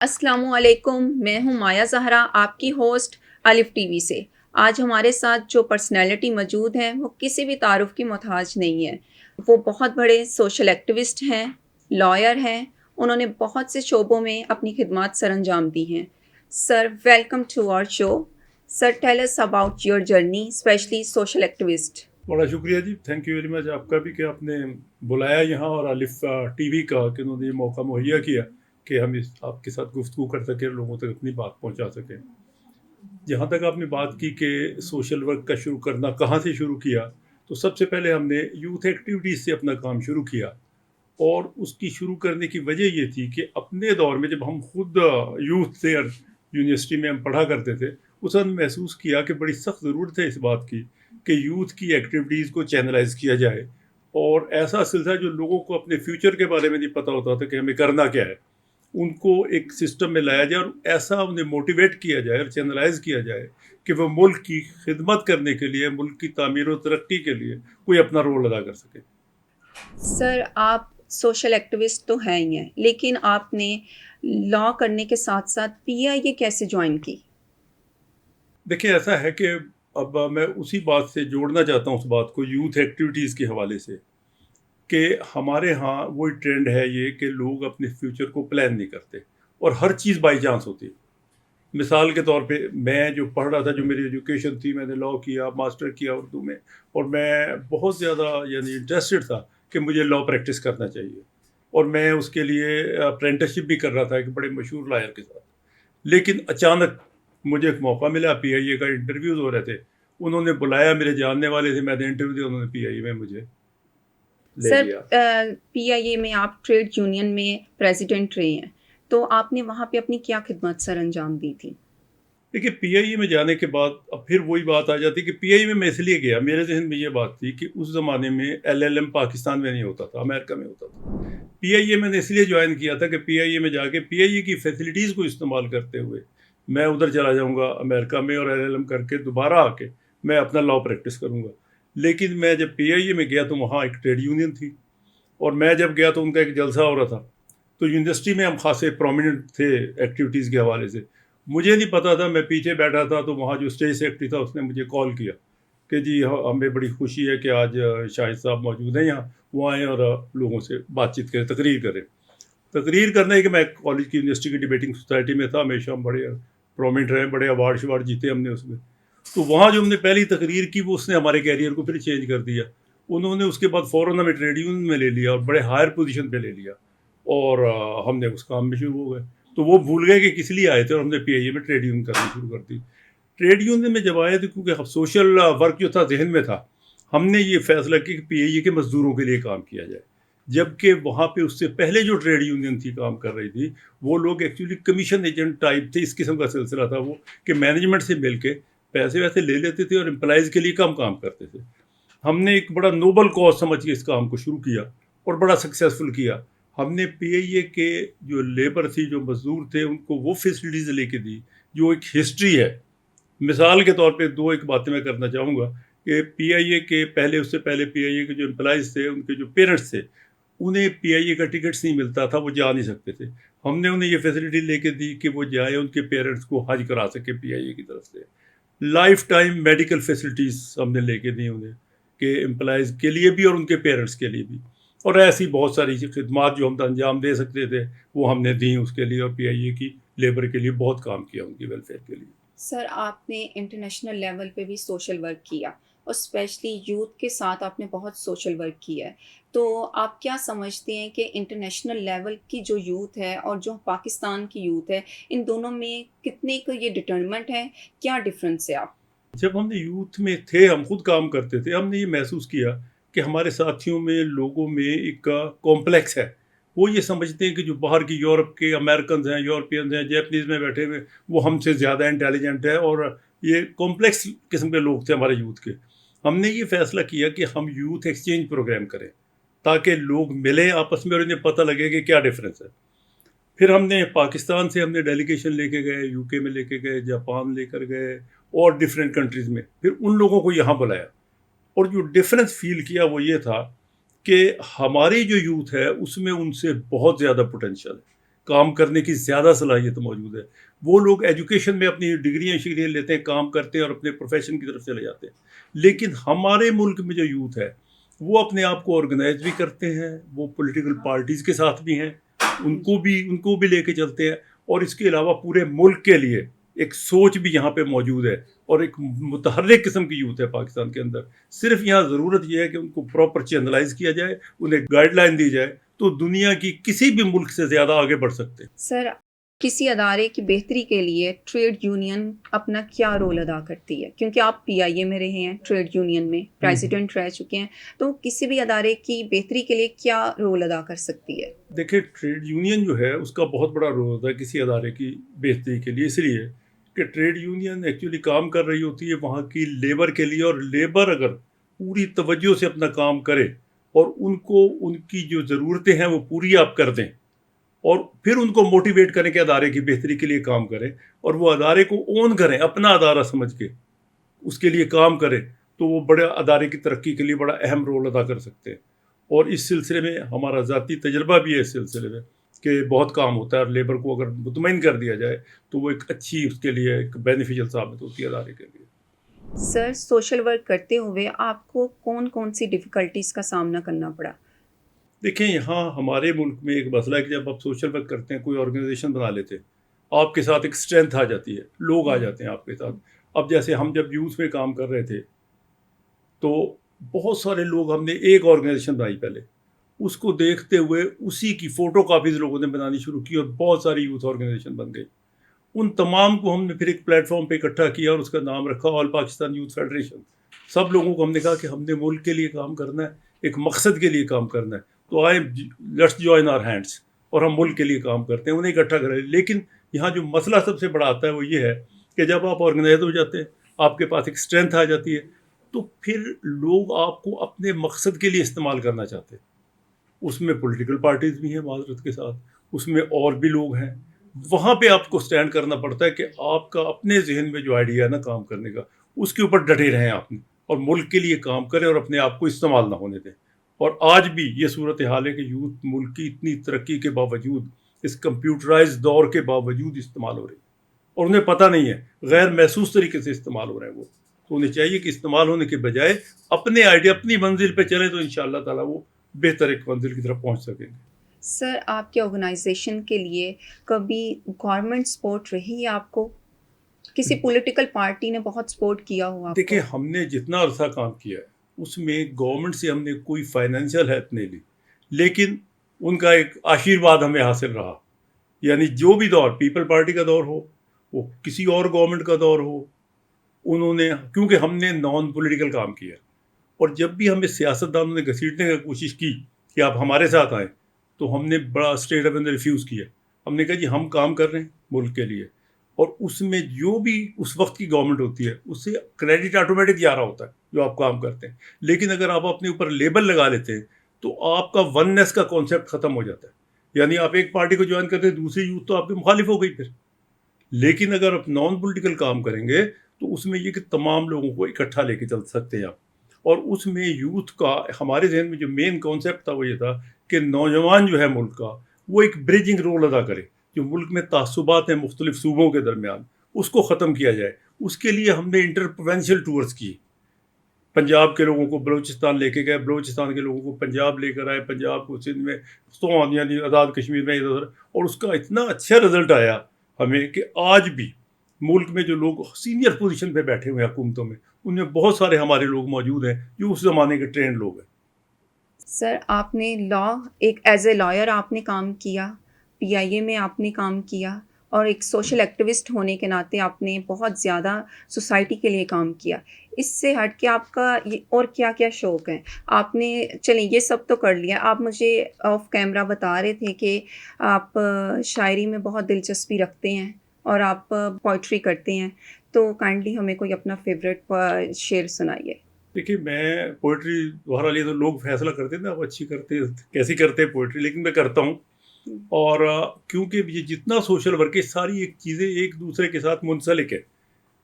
السلام علیکم، میں ہوں مایا زہرا، آپ کی ہوسٹ الف ٹی وی سے۔ آج ہمارے ساتھ جو پرسنالٹی موجود ہیں وہ کسی بھی تعارف کی محتاج نہیں ہے۔ وہ بہت بڑے سوشل ایکٹیوسٹ ہیں، لائر ہیں، انہوں نے بہت سے شعبوں میں اپنی خدمات سر انجام دی ہیں۔ Sir, welcome to our show. Sir, tell us about your journey specially social activist. بڑا شکریہ جی، تھینک یو ویری مچ آپ کا بھی کہ آپ نے بلایا یہاں، اور الف ٹی وی کا کہ انہوں نے یہ موقع مہیا کیا کہ ہم آپ کے ساتھ گفتگو کر سکیں، لوگوں تک اپنی بات پہنچا سکیں۔ جہاں تک آپ نے بات کی کہ سوشل ورک کا شروع کرنا کہاں سے شروع کیا، تو سب سے پہلے ہم نے یوتھ ایکٹیویٹیز سے اپنا کام شروع کیا، اور اس کی شروع کرنے کی وجہ یہ تھی کہ اپنے دور میں جب ہم خود یوتھ تھے اور یونیورسٹی میں ہم پڑھا کرتے تھے، اس وقت محسوس کیا کہ بڑی سخت ضرورت ہے اس بات کی کہ یوتھ کی ایکٹیویٹیز کو چینلائز کیا جائے، اور ایسا سلسلہ جو لوگوں کو اپنے فیوچر کے بارے میں نہیں پتہ ہوتا تھا کہ ہمیں کرنا کیا ہے، ان کو ایک سسٹم میں لایا جائے اور ایسا انہیں موٹیویٹ کیا جائے اور چینلائز کیا جائے کہ وہ ملک کی خدمت کرنے کے لیے، ملک کی تعمیر و ترقی کے لیے کوئی اپنا رول ادا کر سکے۔ سر، آپ سوشل ایکٹیوسٹ تو ہیں ہی ہیں، لیکن آپ نے لا کرنے کے ساتھ ساتھ پی آئی اے کیسے جوائن کی؟ دیکھیں، ایسا ہے کہ اب میں اسی بات سے جوڑنا چاہتا ہوں اس بات کو یوتھ ایکٹیویٹیز کے حوالے سے، کہ ہمارے ہاں وہی ٹرینڈ ہے یہ کہ لوگ اپنے فیوچر کو پلان نہیں کرتے، اور ہر چیز بائی چانس ہوتی ہے۔ مثال کے طور پہ میں جو پڑھ رہا تھا، جو میری ایجوکیشن تھی، میں نے لا کیا، ماسٹر کیا اردو میں، اور میں بہت زیادہ یعنی انٹرسٹڈ تھا کہ مجھے لا پریکٹس کرنا چاہیے، اور میں اس کے لیے اپرینٹسشپ بھی کر رہا تھا ایک بڑے مشہور لائر کے ساتھ۔ لیکن اچانک مجھے ایک موقع ملا، پی آئی اے کا انٹرویوز ہو رہے تھے، انہوں نے بلایا، میرے جاننے والے تھے، میں نے انٹرویو دیا، انہوں نے پی آئی اے میں مجھے لے سر، لیا۔ پی آئی اے میں آپ ٹریڈ یونین میں پریزیڈنٹ رہے ہیں، تو آپ نے وہاں پہ اپنی کیا خدمات سر انجام دی تھی؟ دیکھیے، پی آئی اے میں جانے کے بعد اب پھر وہی بات آ جاتی کہ پی آئی اے میں اس لیے گیا، میرے ذہن میں یہ بات تھی کہ اس زمانے میں ایل ایل ایم پاکستان میں نہیں ہوتا تھا، امریکہ میں ہوتا تھا۔ پی آئی اے میں نے اس لیے جوائن کیا تھا کہ پی آئی اے میں جا کے پی آئی اے کی فیسلٹیز کو استعمال کرتے ہوئے میں ادھر چلا جاؤں گا امریکہ میں، اور ایل ایل ایم کر کے دوبارہ آ کے میں اپنا لا پریکٹس کروں گا۔ لیکن میں جب پی آئی اے میں گیا تو وہاں ایک ٹریڈ یونین تھی، اور میں جب گیا تو ان کا ایک جلسہ ہو رہا تھا، تو یونیورسٹی میں ہم خاصے پرومیننٹ تھے ایکٹیویٹیز کے حوالے سے۔ مجھے نہیں پتا تھا، میں پیچھے بیٹھا تھا، تو وہاں جو اسٹیج سیکرٹری تھا اس نے مجھے کال کیا کہ جی ہمیں بڑی خوشی ہے کہ آج شاہد صاحب موجود ہیں یہاں، وہ آئیں اور لوگوں سے بات چیت کریں، تقریر کریں۔ تقریر کرنے کہ میں کالج کی یونیورسٹی کی ڈیبیٹنگ سوسائٹی میں تھا، ہمیشہ ہم بڑے پرومیننٹ رہے، بڑے ایوارڈ شوارڈ جیتے ہم نے اس میں۔ تو وہاں جو ہم نے پہلی تقریر کی، وہ اس نے ہمارے کیریئر کو پھر چینج کر دیا۔ انہوں نے اس کے بعد فوراً ہمیں ٹریڈ یونین میں لے لیا اور بڑے ہائر پوزیشن پہ لے لیا، اور ہم نے اس کام میں شروع ہو گئے۔ تو وہ بھول گئے کہ کس لیے آئے تھے، اور ہم نے پی آئی اے میں ٹریڈ یونین کرنا شروع کر دی۔ ٹریڈ یونین میں جب آئے تو کیونکہ سوشل ورک جو تھا ذہن میں تھا، ہم نے یہ فیصلہ کیا کہ پی آئی اے کے مزدوروں کے لیے کام کیا جائے، جبکہ وہاں پہ اس سے پہلے جو ٹریڈ یونین تھی کام کر رہی تھی، وہ لوگ ایکچولی کمیشن ایجنٹ ٹائپ تھے، اس قسم کا سلسلہ تھا وہ کہ مینجمنٹ سے مل کے پیسے ویسے لے لیتے تھے اور امپلائیز کے لیے کم کام کرتے تھے۔ ہم نے ایک بڑا نوبل کاز سمجھ کے اس کام کو شروع کیا اور بڑا سکسیزفل کیا۔ ہم نے پی آئی اے کے جو لیبر تھی، جو مزدور تھے، ان کو وہ فیسلٹیز لے کے دی جو ایک ہسٹری ہے۔ مثال کے طور پہ ایک باتیں میں کرنا چاہوں گا کہ پی آئی اے کے پہلے، اس سے پہلے پی آئی اے کے جو امپلائیز تھے، ان کے جو پیرنٹس تھے، انہیں پی آئی اے کا ٹکٹس نہیں ملتا تھا، وہ جا نہیں سکتے تھے۔ ہم نے انہیں یہ فیسلٹی لے کے دی کہ وہ جائیں، ان کے پیرنٹس کو حج کرا سکے پی آئی اے کی طرف سے۔ لائف ٹائم میڈیکل فیسلٹیز ہم نے لے کے دی انہیں، کہ امپلائیز کے لیے بھی اور ان کے پیرنٹس کے لیے بھی، اور ایسی بہت ساری خدمات جو ہم انجام دے سکتے تھے وہ ہم نے دیں اس کے لیے، اور پی آئی اے کی لیبر کے لیے بہت کام کیا، ان کی ویلفیئر کے لیے۔ سر، آپ نے انٹرنیشنل لیول پہ بھی سوشل ورک کیا، اور اسپیشلی یوتھ کے ساتھ آپ نے بہت سوشل ورک کیا ہے، تو آپ کیا سمجھتے ہیں کہ انٹرنیشنل لیول کی جو یوتھ ہے اور جو پاکستان کی یوتھ ہے، ان دونوں میں کتنے کو یہ ڈٹرمنٹ ہے، کیا ڈفرینس ہے آپ؟ جب ہم نے یوتھ میں تھے، ہم خود کام کرتے تھے، ہم نے یہ محسوس کیا کہ ہمارے ساتھیوں میں، لوگوں میں ایک کمپلیکس ہے۔ وہ یہ سمجھتے ہیں کہ جو باہر کی یورپ کے امریکنز ہیں، یورپینز ہیں، جیپنیز میں بیٹھے ہوئے، وہ ہم سے زیادہ انٹیلیجنٹ ہے، اور یہ کمپلیکس قسم کے لوگ تھے ہمارے یوتھ کے۔ ہم نے یہ فیصلہ کیا کہ ہم یوتھ ایکسچینج پروگرام کریں تاکہ لوگ ملیں آپس میں اور انہیں پتہ لگے کہ کیا ڈفرینس ہے۔ پھر ہم نے پاکستان سے ہم نے ڈیلیگیشن لے کے گئے، یو کے میں لے کے گئے، جاپان لے کر گئے، اور ڈفرینٹ کنٹریز میں، پھر ان لوگوں کو یہاں بلایا، اور جو ڈفرینس فیل کیا وہ یہ تھا کہ ہماری جو یوتھ ہے اس میں ان سے بہت زیادہ پوٹینشیل ہے کام کرنے کی زیادہ صلاحیت موجود ہے. وہ لوگ ایجوکیشن میں اپنی ڈگریاں شگریاں لیتے ہیں, کام کرتے ہیں اور اپنے پروفیشن کی طرف چلے جاتے ہیں. لیکن ہمارے ملک میں جو یوتھ ہے وہ اپنے آپ کو آرگنائز بھی کرتے ہیں, وہ پولیٹیکل پارٹیز کے ساتھ بھی ہیں, ان کو بھی لے کے چلتے ہیں, اور اس کے علاوہ پورے ملک کے لیے ایک سوچ بھی یہاں پہ موجود ہے, اور ایک متحرک قسم کی یوتھ ہے پاکستان کے اندر. صرف یہاں ضرورت یہ ہے کہ ان کو پراپر چینلائز کیا جائے, انہیں گائیڈ لائن دی جائے, تو دنیا کی کسی بھی ملک سے زیادہ آگے بڑھ سکتے ہیں. سر, کسی ادارے کی بہتری کے لیے ٹریڈ یونین اپنا کیا رول ادا کرتی ہے؟ کیونکہ آپ پی آئی اے میں رہے ہیں, ٹریڈ یونین میں پریزیڈنٹ رہ چکے ہیں, تو کسی بھی ادارے کی بہتری کے لیے کیا رول ادا کر سکتی ہے؟ دیکھیں, ٹریڈ یونین جو ہے اس کا بہت بڑا رول ہوتا ہے کسی ادارے کی بہتری کے لیے, اس لیے کہ ٹریڈ یونین ایکچولی کام کر رہی ہوتی ہے وہاں کی لیبر کے لیے, اور لیبر اگر پوری توجہ سے اپنا کام کرے اور ان کو ان کی جو ضرورتیں ہیں وہ پوری آپ کر دیں, اور پھر ان کو موٹیویٹ کریں کہ ادارے کی بہتری کے لیے کام کریں, اور وہ ادارے کو اون کریں اپنا ادارہ سمجھ کے اس کے لیے کام کریں, تو وہ بڑے ادارے کی ترقی کے لیے بڑا اہم رول ادا کر سکتے ہیں. اور اس سلسلے میں ہمارا ذاتی تجربہ بھی ہے اس سلسلے میں کہ بہت کام ہوتا ہے, اور لیبر کو اگر مطمئن کر دیا جائے تو وہ ایک اچھی اس کے لیے ایک بینیفیشل ثابت ہوتی ہے ادارے کے لیے. سر, سوشل ورک کرتے ہوئے آپ کو کون کون سی ڈیفیکلٹیز کا سامنا کرنا پڑا؟ دیکھیں, یہاں ہمارے ملک میں ایک مسئلہ ہے کہ جب آپ سوشل ورک کرتے ہیں, کوئی آرگنائزیشن بنا لیتے ہیں, آپ کے ساتھ ایک اسٹرینتھ آ جاتی ہے, لوگ آ جاتے ہیں آپ کے ساتھ. اب جیسے ہم جب یوتھ میں کام کر رہے تھے تو بہت سارے لوگ, ہم نے ایک آرگنائزیشن بنائی پہلے, اس کو دیکھتے ہوئے اسی کی فوٹو کاپیز لوگوں نے بنانی شروع کی, اور بہت ساری یوتھ آرگنائزیشن بن گئی. ان تمام کو ہم نے پھر ایک پلیٹ فارم پہ اکٹھا کیا, اور اس کا نام رکھا آل پاکستان یوتھ فیڈریشن. سب لوگوں کو ہم نے کہا کہ ہم نے ملک کے لیے کام کرنا ہے, ایک مقصد کے لیے کام کرنا ہے, تو آئے لیٹس جوائن آر ہینڈس, اور ہم ملک کے لیے کام کرتے ہیں, انہیں اکٹھا کریں. لیکن یہاں جو مسئلہ سب سے بڑا آتا ہے وہ یہ ہے کہ جب آپ آرگنائز ہو جاتے ہیں, آپ کے پاس ایک اسٹرینتھ آ جاتی ہے, تو پھر لوگ آپ کو اپنے مقصد کے لیے استعمال کرنا چاہتے ہیں. اس میں پولیٹیکل پارٹیز بھی ہیں معذرت کے ساتھ, اس میں اور بھی لوگ ہیں. وہاں پہ آپ کو سٹینڈ کرنا پڑتا ہے کہ آپ کا اپنے ذہن میں جو آئیڈیا ہے نا کام کرنے کا, اس کے اوپر ڈٹے رہیں آپ نے, اور ملک کے لیے کام کریں, اور اپنے آپ کو استعمال نہ ہونے دیں. اور آج بھی یہ صورتحال ہے کہ یوتھ ملک کی اتنی ترقی کے باوجود, اس کمپیوٹرائز دور کے باوجود استعمال ہو رہی ہے, اور انہیں پتہ نہیں ہے, غیر محسوس طریقے سے استعمال ہو رہے ہیں وہ. تو انہیں چاہیے کہ استعمال ہونے کے بجائے اپنے آئیڈیا اپنی منزل پہ چلیں, تو انشاءاللہ تعالیٰ وہ بہتر ایک منزل کی طرف پہنچ سکیں گے. سر, آپ کے آرگنائزیشن کے لیے کبھی گورنمنٹ سپورٹ رہی ہے آپ کو؟ کسی پولیٹیکل پارٹی نے بہت سپورٹ کیا ہوا آپ کو؟ دیکھیں, ہم نے جتنا عرصہ کام کیا ہے اس میں گورنمنٹ سے ہم نے کوئی فائنینشیل ہیلپ نہیں لی, لیکن ان کا ایک آشیرواد ہمیں حاصل رہا. یعنی جو بھی دور, پیپل پارٹی کا دور ہو, وہ کسی اور گورنمنٹ کا دور ہو, انہوں نے, کیونکہ ہم نے نان پولیٹیکل کام کیا, اور جب بھی ہمیں سیاستدانوں نے گھسیٹنے کی کوشش کی کہ آپ ہمارے ساتھ آئیں, تو ہم نے بڑا اسٹیٹ اپ نے ریفیوز کیا. ہم نے کہا جی ہم کام کر رہے ہیں ملک کے لیے, اور اس میں جو بھی اس وقت کی گورنمنٹ ہوتی ہے اس سے کریڈٹ آٹومیٹک جا رہا ہوتا ہے جو آپ کام کرتے ہیں. لیکن اگر آپ اپنے اوپر لیبل لگا لیتے ہیں تو آپ کا وننس کا کانسیپٹ ختم ہو جاتا ہے. یعنی آپ ایک پارٹی کو جوائن کرتے ہیں, دوسری یوتھ تو آپ کے مخالف ہو گئی پھر. لیکن اگر آپ نان پولیٹیکل کام کریں گے تو اس میں یہ کہ تمام لوگوں کو اکٹھا لے کے چل سکتے ہیں آپ. اور اس میں یوتھ کا ہمارے ذہن میں جو مین کانسیپٹ تھا وہ یہ تھا کہ نوجوان جو ہے ملک کا, وہ ایک بریجنگ رول ادا کرے. جو ملک میں تعصبات ہیں مختلف صوبوں کے درمیان, اس کو ختم کیا جائے. اس کے لیے ہم نے انٹرپروینشل ٹورز کی. پنجاب کے لوگوں کو بلوچستان لے کے گئے, بلوچستان کے لوگوں کو پنجاب لے کر آئے, پنجاب کو سندھ میں, یعنی آزاد کشمیر میں ادھر, اور اس کا اتنا اچھا رزلٹ آیا ہمیں کہ آج بھی ملک میں جو لوگ سینئر پوزیشن پہ بیٹھے ہوئے ہیں حکومتوں میں, ان میں بہت سارے ہمارے لوگ موجود ہیں جو اس زمانے کے ٹرینڈ لوگ ہیں. سر, آپ نے ایک ایز اے لائر آپ نے کام کیا, پی آئی اے میں آپ نے کام کیا, اور ایک سوشل ایکٹیوسٹ ہونے کے ناطے آپ نے بہت زیادہ سوسائٹی کے لیے کام کیا. اس سے ہٹ کے آپ کا اور کیا کیا شوق ہیں؟ آپ نے, چلیں یہ سب تو کر لیا, آپ مجھے آف کیمرہ بتا رہے تھے کہ آپ شاعری میں بہت دلچسپی رکھتے ہیں اور آپ پوئٹری کرتے ہیں, تو کائنڈلی ہمیں کوئی اپنا فیوریٹ شعر سنائیے. دیکھیے, میں پوئٹری بہرحال یہ تو لوگ فیصلہ کرتے ہیں نا آپ اچھی کرتے ہیں کیسی کرتے ہیں پوئٹری, لیکن میں کرتا ہوں. اور کیونکہ یہ جتنا سوشل ورک ہے, ساری ایک چیزیں ایک دوسرے کے ساتھ منسلک ہے.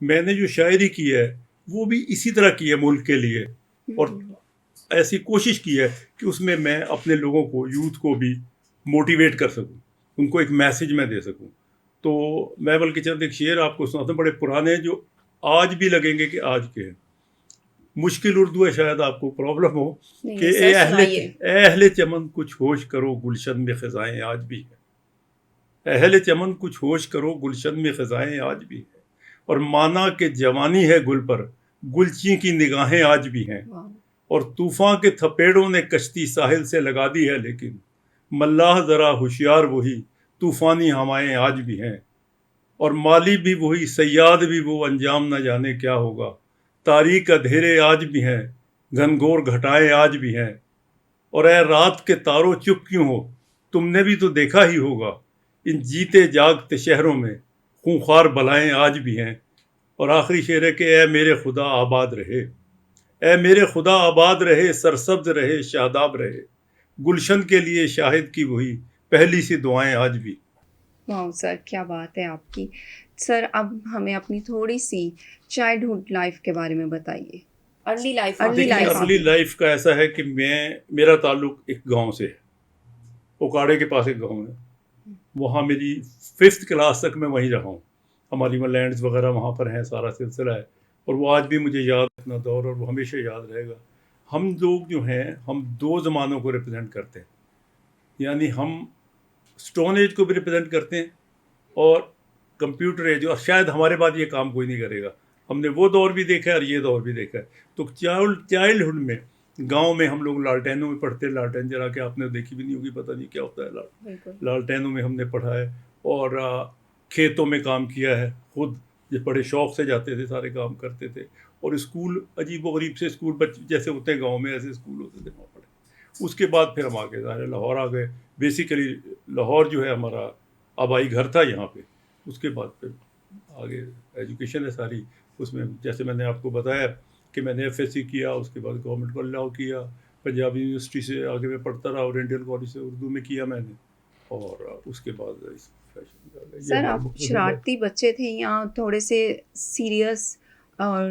میں نے جو شاعری کی ہے وہ بھی اسی طرح کی ہے ملک کے لیے, اور ایسی کوشش کی ہے کہ اس میں اپنے لوگوں کو, یوتھ کو بھی موٹیویٹ کر سکوں. ان کو ایک میسج میں دے سکوں. تو میں بلکہ چند ایک شعر آپ کو سناتا ہوں, بڑے پرانے ہیں جو آج بھی لگیں گے کہ آج کے ہیں. مشکل اردو ہے, شاید آپ کو پرابلم ہو, کہ اے اہل چمن کچھ ہوش کرو گلشن میں خزائیں آج بھی ہیں. اہل چمن کچھ ہوش کرو گلشن میں خزائیں آج بھی ہیں, اور مانا کہ جوانی ہے گل پر گلچی کی نگاہیں آج بھی ہیں. اور طوفان کے تھپیڑوں نے کشتی ساحل سے لگا دی ہے, لیکن ملاح ذرا ہوشیار وہی طوفانی ہوائیں آج بھی ہیں. اور مالی بھی وہی صیاد بھی وہ انجام نہ جانے کیا ہوگا. تاریک اندھیرے آج بھی ہیں گھنگھور گھٹائیں آج بھی ہیں. اور اے رات کے تاروں چپ کیوں ہو تم نے بھی تو دیکھا ہی ہوگا ان جیتے جاگتے شہروں میں خونخوار بلائیں آج بھی ہیں. اور آخری شعر ہے کہ اے میرے خدا آباد رہے, اے میرے خدا آباد رہے, سرسبز رہے, شاداب رہے, گلشن کے لیے شاہد کی وہی پہلی سی دعائیں آج بھی. واو سر, کیا بات ہے آپ کی. سر اب ہمیں اپنی تھوڑی سی چائلڈہڈ لائف کے بارے میں بتائیے. ارلی لائف کا ایسا ہے کہ میرا تعلق ایک گاؤں سے ہے, اوکاڑے کے پاس ایک گاؤں ہے, وہاں میری 5th کلاس تک میں وہیں رہا ہوں. ہماری وہ لینڈز وغیرہ وہاں پر ہیں, سارا سلسلہ ہے, اور وہ آج بھی مجھے یاد اپنا دور, اور وہ ہمیشہ یاد رہے گا. ہم لوگ جو ہیں ہم 2 زمانوں کو ریپرزینٹ کرتے ہیں, یعنی ہم اسٹون ایج کو بھی ریپرزینٹ کرتے ہیں اور کمپیوٹر ایج, اور شاید ہمارے بعد یہ کام کوئی نہیں کرے گا. ہم نے وہ دور بھی دیکھا ہے اور یہ دور بھی دیکھا ہے. تو چائلڈہڈ میں گاؤں میں ہم لوگ لالٹینوں میں پڑھتے, لالٹین جلا کے آپ نے دیکھی بھی نہیں ہوگی, پتہ نہیں کیا ہوتا ہے لالٹینوں میں ہم نے پڑھا ہے, اور کھیتوں میں کام کیا ہے خود, یہ بڑے شوق سے جاتے تھے, سارے کام کرتے تھے. اور اسکول عجیب و غریب سے اسکول جیسے ہوتے ہیں گاؤں میں ایسے اسکول ہوتے تھے وہاں پڑھے. اس کے بعد پھر ہم آگے ظاہر لاہور آ گئے. بیسیکلی لاہور جو ہے ہمارا آبائی گھر تھا یہاں پہ. اس کے بعد پھر آگے ایجوکیشن ہے ساری, اس میں جیسے میں نے آپ کو بتایا کہ میں نے FSc کیا, اس کے بعد گورنمنٹ کو لاء کیا, پنجاب یونیورسٹی سے آگے میں پڑھتا رہا, اورینٹل کالج سے اردو میں کیا میں نے, اور اس کے بعد فیشن. سر آپ شرارتی بچے تھے یا تھوڑے سے سیریس اور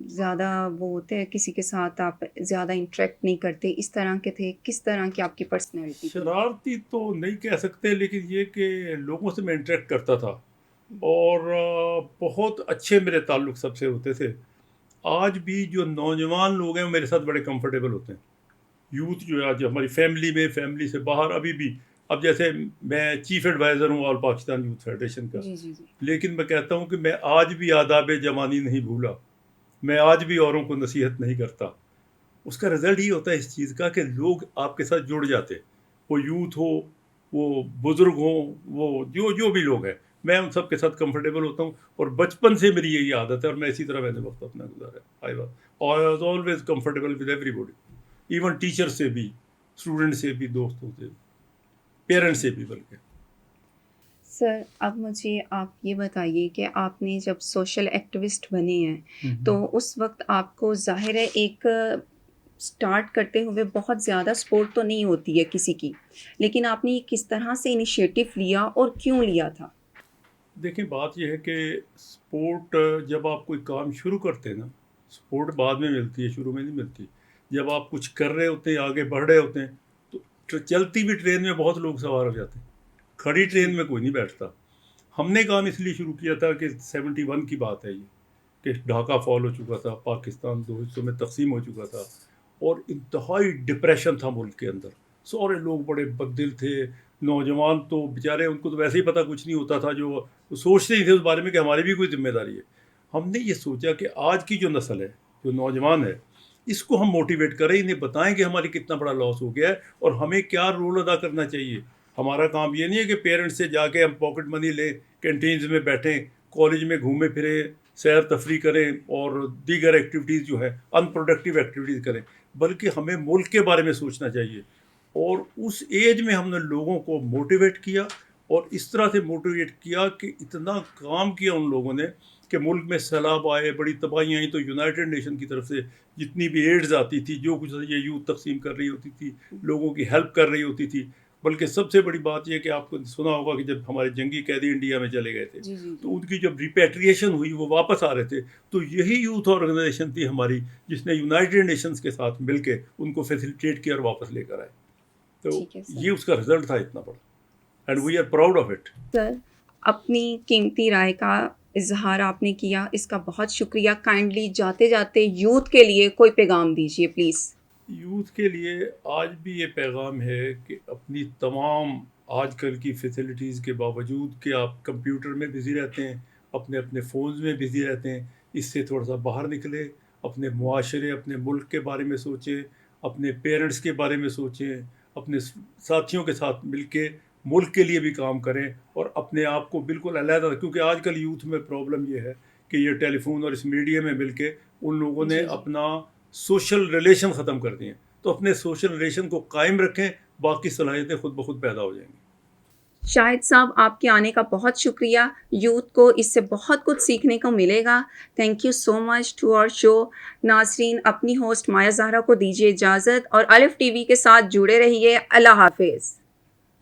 زیادہ وہ ہوتے ہیں, کسی کے ساتھ آپ زیادہ انٹریکٹ نہیں کرتے, اس طرح کے تھے؟ کس طرح کی آپ کی پرسنالٹی؟ شرارتی تو نہیں کہہ سکتے, لیکن یہ کہ لوگوں سے میں انٹریکٹ کرتا تھا, اور بہت اچھے میرے تعلق سب سے ہوتے تھے. آج بھی جو نوجوان لوگ ہیں وہ میرے ساتھ بڑے کمفرٹیبل ہوتے ہیں. یوتھ جو ہے آج ہماری فیملی میں, فیملی سے باہر ابھی بھی, اب جیسے میں چیف ایڈوائزر ہوں آل پاکستان یوتھ فیڈریشن کا, لیکن میں کہتا ہوں کہ میں آج بھی آداب جوانی نہیں بھولا, میں آج بھی اوروں کو نصیحت نہیں کرتا. اس کا رزلٹ یہ ہوتا ہے اس چیز کا کہ لوگ آپ کے ساتھ جڑ جاتے, وہ یوتھ ہو, وہ بزرگ ہوں, وہ جو بھی لوگ ہیں, میں ان سب کے ساتھ کمفرٹیبل ہوتا ہوں. اور بچپن سے میری یہی عادت ہے, اور میں اسی طرح میں نے وقت اپنا گزارا ہے. I was always comfortable with every body, even teacher سے بھی, اسٹوڈنٹ سے بھی, دوستوں سے, پیرنٹس سے بھی. بلکہ سر اب مجھے آپ یہ بتائیے کہ آپ نے جب سوشل ایکٹیوسٹ بنے ہیں تو اس وقت آپ کو ظاہر ہے ایک اسٹارٹ کرتے ہوئے بہت زیادہ سپورٹ تو نہیں ہوتی ہے کسی کی, لیکن آپ نے کس طرح سے انیشیٹو لیا اور کیوں لیا تھا؟ دیکھیں بات یہ ہے کہ سپورٹ جب آپ کوئی کام شروع کرتے ہیں نا, سپورٹ بعد میں ملتی ہے, شروع میں نہیں ملتی. جب آپ کچھ کر رہے ہوتے ہیں, آگے بڑھ رہے ہوتے ہیں, تو چلتی بھی ٹرین میں بہت لوگ سوار ہو جاتے ہیں, کھڑی ٹرین میں کوئی نہیں بیٹھتا. ہم نے کام اس لیے شروع کیا تھا کہ 71 کی بات ہے یہ, کہ ڈھاکہ فال ہو چکا تھا, پاکستان 2 حصوں میں تقسیم ہو چکا تھا, اور انتہائی ڈپریشن تھا ملک کے اندر. سارے لوگ بڑے بددل تھے, نوجوان تو بیچارے ان کو تو ویسے ہی پتہ کچھ نہیں ہوتا تھا, جو سوچتے ہی تھے اس بارے میں کہ ہماری بھی کوئی ذمہ داری ہے. ہم نے یہ سوچا کہ آج کی جو نسل ہے, جو نوجوان ہے, اس کو ہم موٹیویٹ کریں, انہیں بتائیں کہ ہماری کتنا بڑا لاس ہو گیا ہے اور ہمیں کیا رول ادا کرنا چاہیے. ہمارا کام یہ نہیں ہے کہ پیرنٹس سے جا کے ہم پاکٹ منی لیں, کینٹینز میں بیٹھیں, کالج میں گھومے پھریں, سیر تفریح کریں, اور دیگر ایکٹیویٹیز جو ہے ان پروڈکٹیو ایکٹیویٹیز کریں, بلکہ ہمیں ملک کے بارے میں سوچنا چاہیے. اور اس ایج میں ہم نے لوگوں کو موٹیویٹ کیا, اور اس طرح سے موٹیویٹ کیا کہ اتنا کام کیا ان لوگوں نے کہ ملک میں سیلاب آئے, بڑی تباہیاں آئیں, تو یونائٹڈ نیشن کی طرف سے جتنی بھی ایڈز آتی تھی, جو کچھ یہ یوتھ تقسیم کر رہی ہوتی تھی, لوگوں کی ہیلپ کر رہی ہوتی تھی. بلکہ سب سے بڑی بات یہ کہ آپ کو سنا ہوگا کہ جب ہمارے جنگی قیدی انڈیا میں چلے گئے تھے, تو ان کی جب ریپیٹریشن ہوئی, وہ واپس آ رہے تھے, تو یہی یوتھ آرگنائزیشن تھی ہماری جس نے یونائٹڈ نیشنز کے ساتھ مل کے ان کو فیسیلیٹیٹ کیا اور واپس لے کر آئے. تو یہ اس کا رزلٹ تھا اتنا بڑا. and we are proud of it. سر اپنی قیمتی رائے کا اظہار آپ نے کیا، اس کا بہت شکریہ. کائنڈلی جاتے جاتے یوتھ کے لیے کوئی پیغام دیجیے پلیز. یوتھ کے لیے آج بھی یہ پیغام ہے کہ اپنی تمام آج کل کی فیسلٹیز کے باوجود کہ آپ کمپیوٹر میں بزی رہتے ہیں، اپنے اپنے فونز میں بزی رہتے ہیں، اس سے تھوڑا سا باہر نکلے، اپنے معاشرے، اپنے ملک کے بارے میں سوچیں، اپنے پیرنٹس کے بارے میں سوچیں، اپنے ساتھیوں کے ساتھ مل کے ملک کے لیے بھی کام کریں، اور اپنے آپ کو بالکل علیحدہ، کیونکہ آج کل یوتھ میں پرابلم یہ ہے کہ یہ ٹیلی فون اور اس میڈیا میں مل کے ان لوگوں نے جی جی. اپنا سوشل ریلیشن ختم کر دیے ہیں. تو اپنے سوشل ریلیشن کو قائم رکھیں، باقی صلاحیتیں خود بخود پیدا ہو جائیں گی. شاہد صاحب آپ کے آنے کا بہت شکریہ. یوتھ کو اس سے بہت کچھ سیکھنے کو ملے گا. Thank you so much to our show. ناظرین، اپنی ہوسٹ مایا زہرا کو دیجیے اجازت اور الف ٹی وی کے ساتھ جڑے رہیے. اللہ حافظ.